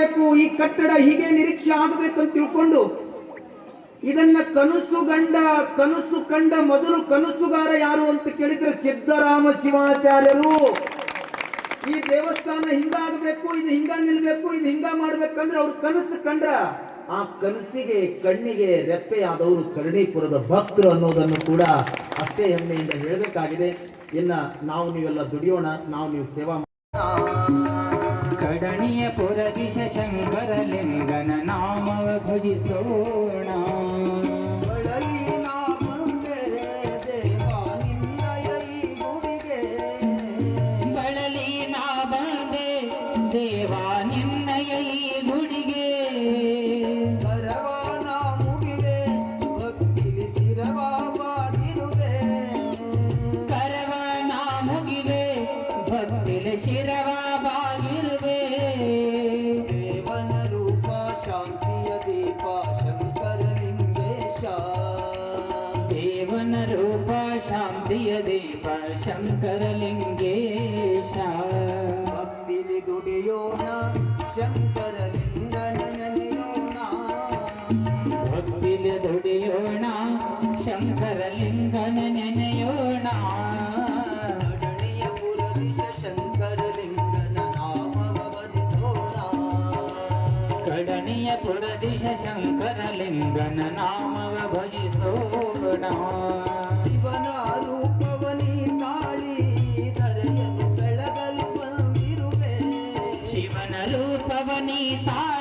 ಆಗಬೇಕು, ಈ ಕಟ್ಟಡ ಹೀಗೆ ನಿರೀಕ್ಷೆ ಆಗಬೇಕಂತ ತಿಳ್ಕೊಂಡು ಇದನ್ನ ಕನಸು ಕಂಡ ಮೊದಲು ಕನಸುಗಾರ ಯಾರು ಅಂತ ಕೇಳಿದ್ರೆ ಸಿದ್ದರಾಮ ಶಿವಾಚಾರ್ಯರು. ಈ ದೇವಸ್ಥಾನ ಹಿಂಗಾಗಬೇಕು, ಇದು ಹಿಂಗ ನಿಲ್ಬೇಕು, ಇದು ಹಿಂಗ ಮಾಡ್ಬೇಕಂದ್ರೆ ಅವ್ರು ಕನಸು ಕಂಡ್ರ ಆ ಕನಸಿಗೆ ಕಣ್ಣಿಗೆ ರೆಪ್ಪೆಯಾದವರು ಕರ್ಣೀಪುರದ ಭಕ್ತರು ಅನ್ನೋದನ್ನು ಕೂಡ ಅಷ್ಟೇ ಹೆಮ್ಮೆಯಿಂದ ಹೇಳಬೇಕಾಗಿದೆ. ಇನ್ನ ನಾವು ನೀವೆಲ್ಲ ದುಡಿಯೋಣ, ನಾವು ನೀವು ಸೇವಾ ಕಡಣಿಯ ಪುರದಿಶ ಶಂಕರಲಿಂಗನ ನಾಮವ ಭಜಿಸೋಣ. ಬಳಲಿ ನಾ ಬಂದೆ ದೇವಾ ನಿನ್ನಯ ಈ ಗುಡಿಗೆ, ಕರವಾನ ಮುಗಿವೆ ಭಕ್ತಿಲಿ ಶಿರವಾದಿರುವೆ, ಕರವನ ಮುಗಿವೆ ಭಕ್ತಿಲಿ ಶಿರವಾಗಿರುವೆ. ದೇವನ ರೂಪ ಶಾಂತಿಯ ದೀಪ ಶಂಕರಲಿಂಗೇಶ, ದೇವನ ರೂಪ ಶಾಂತಿಯ ದೀಪ ಶಂಕರಲಿಂಗೇಶ. ಭಕ್ತಿಲಿ ದುಡಿಯೋಣ ಶಂಕರಲಿಂಗನ ನೆನೆಯೋಣ, ಭಕ್ತಿಲಿ ದುಡಿಯೋಣ ಶಂಕರಲಿಂಗನ ನೆನೆಯೋಣ. ಕಡಣಿಯ ಪುರದಿಶ ಶಂಕರಲಿಂಗನ ನಾಮವ ಭಜಿಸೋಣ, ಕಡಣಿಯ ಪುರದಿಶ ಶಂಕರಲಿಂಗನ ನಾಮವ ಭಜಿಸೋಣ. ಶಿವನ ರೂಪವನಿ ತಾಳಿ ಧರೆಯನ್ನು ಬೆಳಗಲು ಬಂದಿರುವೆ, ಶಿವನ ರೂಪವನಿ ತಾಳಿ